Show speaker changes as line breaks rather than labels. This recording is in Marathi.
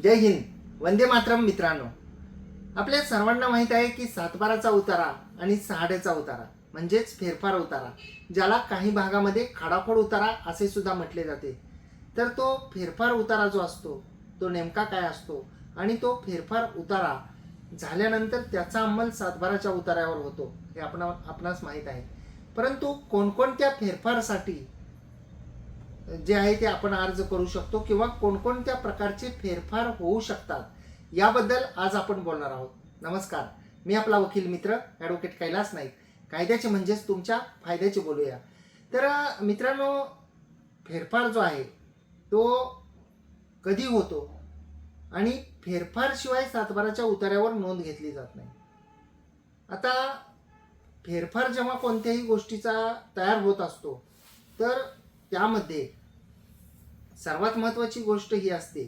जय हिंद, वंदे मातरम. मित्रांनो, आपल्या सर्वांना माहीत आहे की सातबाराचा उतारा आणि सहाड्याचा उतारा म्हणजेच फेरफार उतारा, ज्याला काही भागामध्ये खाडाखोड उतारा असे सुद्धा म्हटले जाते. तर तो फेरफार उतारा जो असतो तो नेमका काय असतो आणि तो फेरफार उतारा झाल्यानंतर त्याचा अंमल सातबाराच्या उतार्यावर होतो हे आपणास माहीत आहे. परंतु कोणकोणत्या फेरफारसाठी जे आहे ते आपण अर्ज करू शकतो किंवा कोणकोणत्या प्रकारचे फेरफार होऊ शकतात याबद्दल आज आपण बोलणार आहोत. नमस्कार, मी आपला वकील मित्र ॲडव्होकेट कैलास नाईक. कायद्याचे म्हणजेच तुमच्या फायद्याचे बोलूया. तर मित्रांनो, फेरफार जो आहे तो कधी होतो आणि फेरफारशिवाय सातबाराच्या उतार्यावर नोंद घेतली जात नाही. आता फेरफार जेव्हा कोणत्याही गोष्टीचा तयार होत असतो तर त्यामध्ये सर्वात महत्त्वाची गोष्ट ही असते